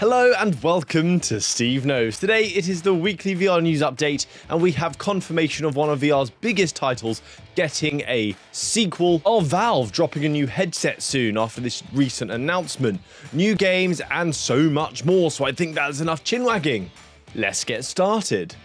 Hello and welcome to SteveKnows. Today it is the weekly VR news update and we have confirmation of one of VR's biggest titles getting a sequel, of Valve dropping a new headset soon after this recent announcement, new games and so much more, so I think that's enough chin wagging. Let's get started.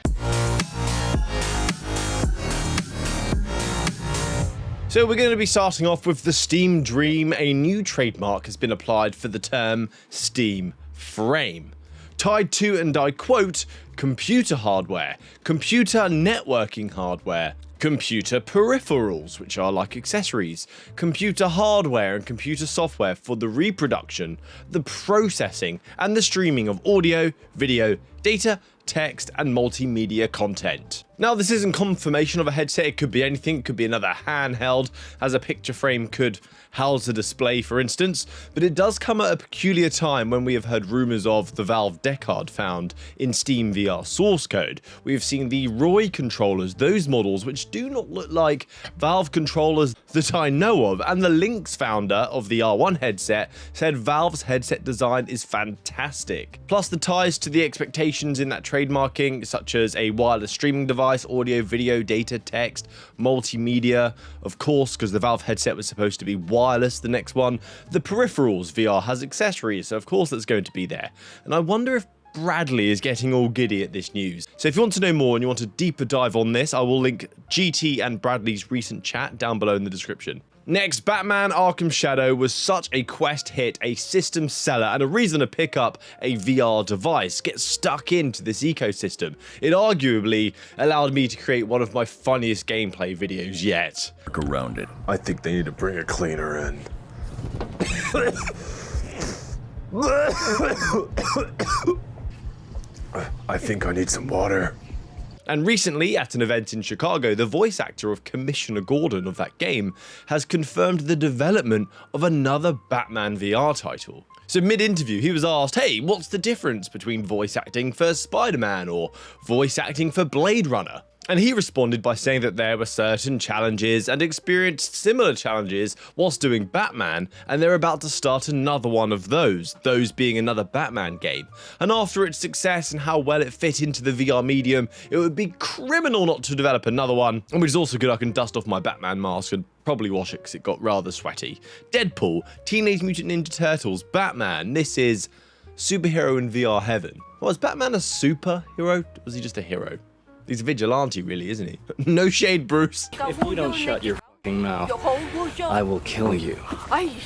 So we're going to be starting off with the Steam Dream. A new trademark has been applied for the term Steam Frame, tied to, and I quote, computer hardware, computer networking hardware, computer peripherals, which are like accessories, computer hardware and computer software for the reproduction, the processing and the streaming of audio, video, data, text and multimedia content. Now this isn't confirmation of a headset, it could be anything, it could be another handheld, as a picture frame could house a display for instance, but it does come at a peculiar time when we have heard rumours of the Valve Decard found in Steam VR source code. We have seen the Roy controllers, those models which do not look like Valve controllers that I know of, and the Lynx founder of the R1 headset said Valve's headset design is fantastic. Plus the ties to the expectations in that trademarking, such as a wireless streaming device, audio, video, data, text, multimedia, of course, because the Valve headset was supposed to be wireless, the next one. The peripherals, VR has accessories, so of course that's going to be there. And I wonder if Bradley is getting all giddy at this news. So if you want to know more and you want a deeper dive on this, I will link GT and Bradley's recent chat down below in the description. Next, Batman Arkham Shadow was such a Quest hit, a system seller, and a reason to pick up a VR device, get stuck into this ecosystem. It arguably allowed me to create one of my funniest gameplay videos yet. Around it. I think they need to bring a cleaner in. I think I need some water. And recently, at an event in Chicago, the voice actor of Commissioner Gordon of that game has confirmed the development of another Batman VR title. So mid-interview, he was asked, hey, what's the difference between voice acting for Spider-Man or voice acting for Blade Runner? And he responded by saying that there were certain challenges and experienced similar challenges whilst doing Batman, and they're about to start another one of those being another Batman game. And after its success and how well it fit into the VR medium, it would be criminal not to develop another one, and which is also good I can dust off my Batman mask and probably wash it because it got rather sweaty. Deadpool, Teenage Mutant Ninja Turtles, Batman, this is superhero in VR heaven. Was Batman a superhero? Or was he just a hero? He's a vigilante, really, isn't he? No shade, Bruce. If you don't shut your f***ing mouth, I will kill you.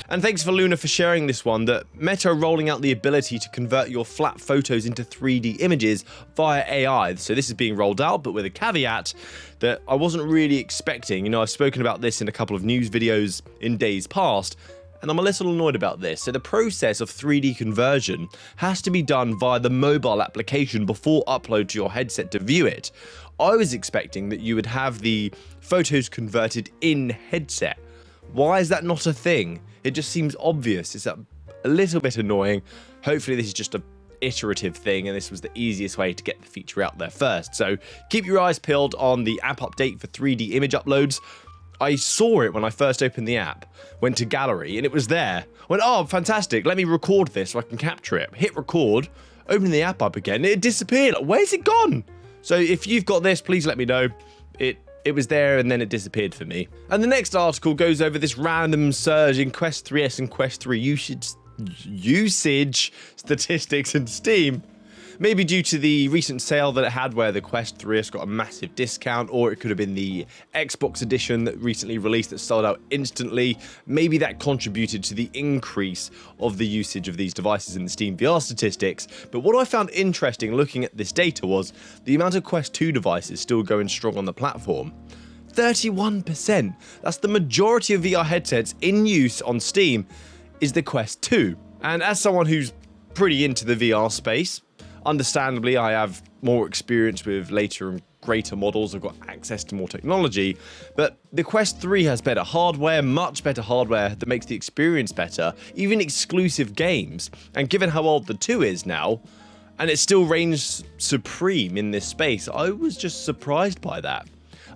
And thanks for Luna for sharing this one, that Meta are rolling out the ability to convert your flat photos into 3D images via AI. So this is being rolled out, but with a caveat that I wasn't really expecting. You know, I've spoken about this in a couple of news videos in days past, and I'm a little annoyed about this. So the process of 3D conversion has to be done via the mobile application before upload to your headset to view it. I was expecting that you would have the photos converted in headset. Why is that not a thing? It just seems obvious. It's a little bit annoying. Hopefully this is just a iterative thing and this was the easiest way to get the feature out there first. So keep your eyes peeled on the app update for 3D image uploads. I saw it when I first opened the app, went to gallery, and it was there. Went, oh, fantastic, let me record this so I can capture it. Hit record, open the app up again, it disappeared. Where's it gone? So if you've got this, please let me know. It was there and then it disappeared for me. And the next article goes over this random surge in Quest 3S and Quest 3 usage statistics in Steam. Maybe due to the recent sale that it had where the Quest 3S got a massive discount, or it could have been the Xbox edition that recently released that sold out instantly. Maybe that contributed to the increase of the usage of these devices in the Steam VR statistics. But what I found interesting looking at this data was the amount of Quest 2 devices still going strong on the platform. 31%. That's the majority of VR headsets in use on Steam is the Quest 2. And as someone who's pretty into the VR space, understandably, I have more experience with later and greater models. I've got access to more technology, but the Quest 3 has better hardware, much better hardware that makes the experience better, even exclusive games. And given how old the 2 is now, and it still reigns supreme in this space, I was just surprised by that.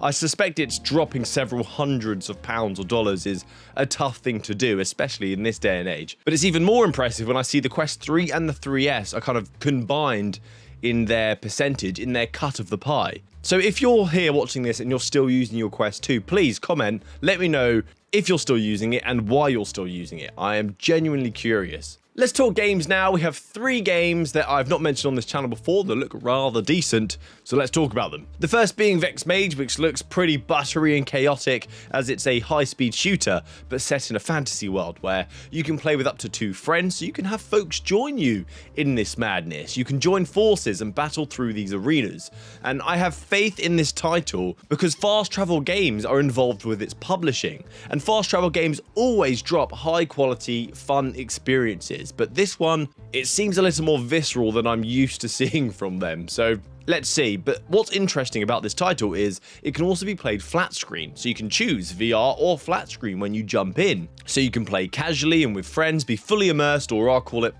I suspect it's dropping several hundreds of pounds or dollars is a tough thing to do, especially in this day and age. But it's even more impressive when I see the Quest 3 and the 3S are kind of combined in their percentage, in their cut of the pie. So if you're here watching this and you're still using your Quest 2, please comment, let me know if you're still using it and why you're still using it. I am genuinely curious. Let's talk games now. We have 3 games that I've not mentioned on this channel before that look rather decent, so let's talk about them. The first being Mage, which looks pretty buttery and chaotic as it's a high-speed shooter, but set in a fantasy world where you can play with up to 2 friends, so you can have folks join you in this madness. You can join forces and battle through these arenas. And I have faith in this title because fast travel games are involved with its publishing, and fast travel games always drop high-quality, fun experiences. But this one, it seems a little more visceral than I'm used to seeing from them, so let's see. But what's interesting about this title is it can also be played flat screen, so you can choose VR or flat screen when you jump in. So you can play casually and with friends, be fully immersed, or I'll call it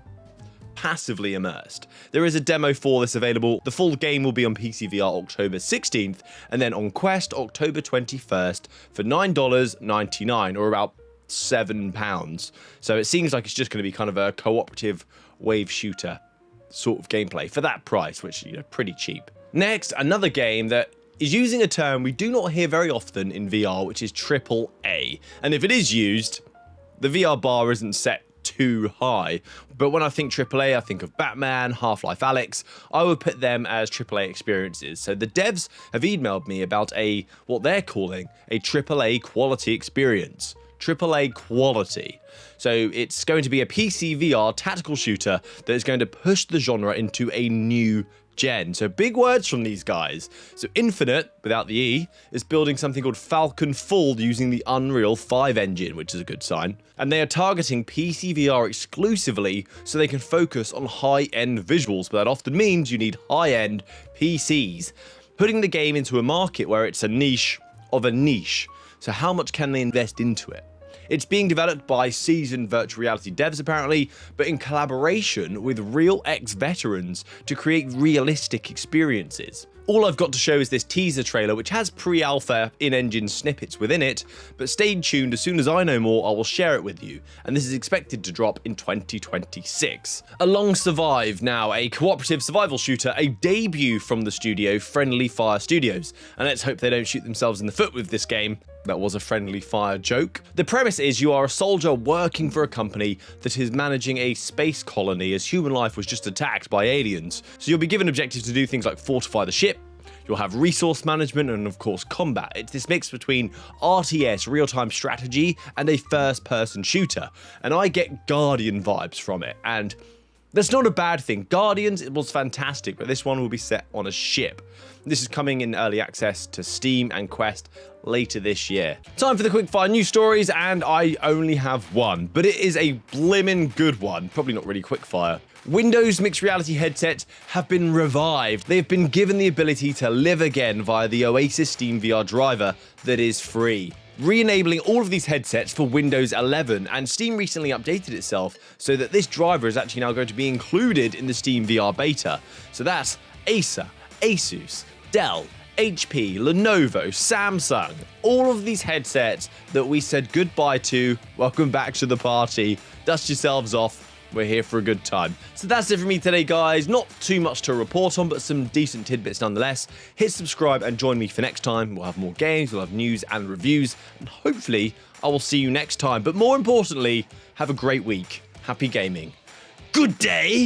passively immersed. There is a demo for this available. The full game will be on PCVR October 16th, and then on Quest October 21st for $9.99, or about £7. So it seems like it's just going to be kind of a cooperative wave shooter sort of gameplay for that price, which, you know, pretty cheap. Next, another game that is using a term we do not hear very often in VR, which is AAA. And if it is used, the VR bar isn't set too high. But when I think AAA, I think of Batman, Half-Life Alyx. I would put them as AAA experiences. So the devs have emailed me about what they're calling a AAA quality experience. AAA quality. So it's going to be a PCVR tactical shooter that is going to push the genre into a new gen. So big words from these guys. So Infinite, without the E, is building something called Falcon Fall using the Unreal 5 engine, which is a good sign. And they are targeting PCVR exclusively so they can focus on high-end visuals, but that often means you need high-end PCs, putting the game into a market where it's a niche of a niche. So how much can they invest into it? It's being developed by seasoned virtual reality devs apparently, but in collaboration with real ex-veterans to create realistic experiences. All I've got to show is this teaser trailer, which has pre-alpha in-engine snippets within it, but stay tuned. As soon as I know more, I will share it with you, and this is expected to drop in 2026. Along Survive now, a cooperative survival shooter, a debut from the studio Friendly Fire Studios, and let's hope they don't shoot themselves in the foot with this game. That was a friendly fire joke. The premise is you are a soldier working for a company that is managing a space colony as human life was just attacked by aliens. So you'll be given objectives to do things like fortify the ship, you'll have resource management, and of course combat. It's this mix between RTS, real-time strategy, and a first-person shooter. And I get Guardian vibes from it, and that's not a bad thing. Guardians, it was fantastic, but this one will be set on a ship. This is coming in early access to Steam and Quest later this year. Time for the quickfire news stories, and I only have one, but it is a blimmin' good one. Probably not really quickfire. Windows mixed reality headsets have been revived. They've been given the ability to live again via the Oasis Steam VR driver that is free, re-enabling all of these headsets for Windows 11, and Steam recently updated itself so that this driver is actually now going to be included in the Steam VR beta. So that's Acer, Asus, Dell, HP, Lenovo, Samsung, all of these headsets that we said goodbye to. Welcome back to the party. Dust yourselves off. We're here for a good time. So that's it for me today, guys. Not too much to report on, but some decent tidbits nonetheless. Hit subscribe and join me for next time. We'll have more games, we'll have news and reviews, and hopefully I will see you next time. But more importantly, have a great week. Happy gaming. Good day.